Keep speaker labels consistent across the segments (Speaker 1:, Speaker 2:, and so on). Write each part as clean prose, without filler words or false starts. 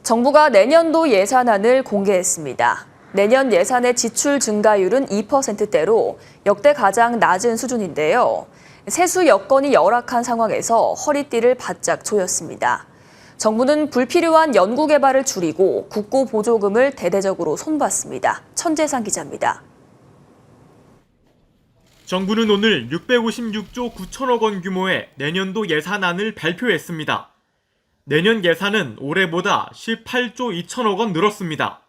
Speaker 1: 정부가 내년도 예산안을 공개했습니다. 내년 예산의 지출 증가율은 2%대로 역대 가장 낮은 수준인데요. 세수 여건이 열악한 상황에서 허리띠를 바짝 조였습니다. 정부는 불필요한 연구개발을 줄이고 국고 보조금을 대대적으로 손봤습니다. 천재상 기자입니다.
Speaker 2: 정부는 오늘 656조 9천억 원 규모의 내년도 예산안을 발표했습니다. 내년 예산은 올해보다 18조 2천억 원 늘었습니다.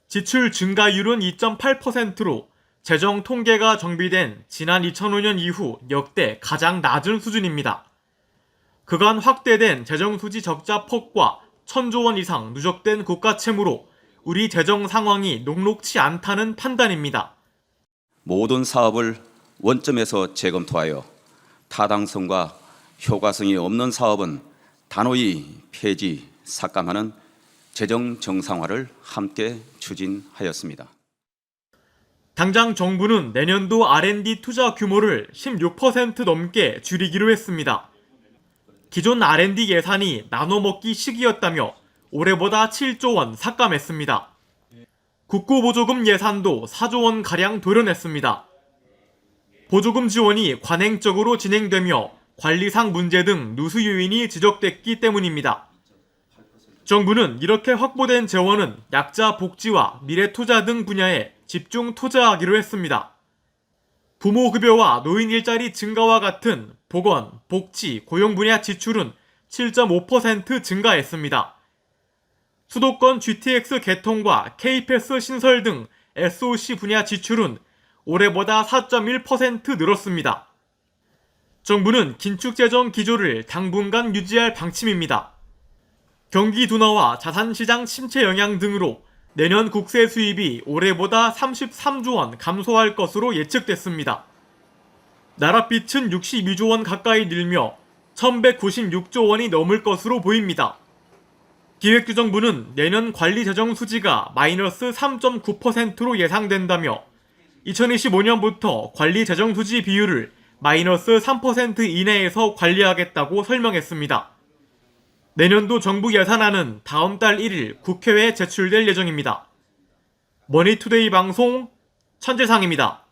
Speaker 2: 지출 증가율은 2.8%로 재정 통계가 정비된 지난 2005년 이후 역대 가장 낮은 수준입니다. 그간 확대된 재정 수지 적자 폭과 1,000조 원 이상 누적된 국가 채무로 우리 재정 상황이 녹록치 않다는 판단입니다.
Speaker 3: 모든 사업을 원점에서 재검토하여 타당성과 효과성이 없는 사업은 단호히 폐지, 삭감하는 재정 정상화를 함께 추진하였습니다.
Speaker 2: 당장 정부는 내년도 R&D 투자 규모를 16% 넘게 줄이기로 했습니다. 기존 R&D 예산이 나눠먹기 시기였다며 올해보다 7조 원 삭감했습니다. 국고보조금 예산도 4조 원가량 도려냈습니다. 보조금 지원이 관행적으로 진행되며 관리상 문제 등 누수 요인이 지적됐기 때문입니다. 정부는 이렇게 확보된 재원은 약자 복지와 미래투자 등 분야에 집중 투자하기로 했습니다. 부모급여와 노인 일자리 증가와 같은 보건, 복지, 고용 분야 지출은 7.5% 증가했습니다. 수도권 GTX 개통과 K패스 신설 등 SOC 분야 지출은 올해보다 4.1% 늘었습니다. 정부는 긴축재정 기조를 당분간 유지할 방침입니다. 경기 둔화와 자산시장 침체 영향 등으로 내년 국세 수입이 올해보다 33조 원 감소할 것으로 예측됐습니다. 나랏빛은 62조 원 가까이 늘며 1,196조 원이 넘을 것으로 보입니다. 기획재정부는 내년 관리재정 수지가 마이너스 3.9%로 예상된다며 2025년부터 관리재정 수지 비율을 마이너스 3% 이내에서 관리하겠다고 설명했습니다. 내년도 정부 예산안은 다음 달 1일 국회에 제출될 예정입니다. 머니투데이 방송 천재상입니다.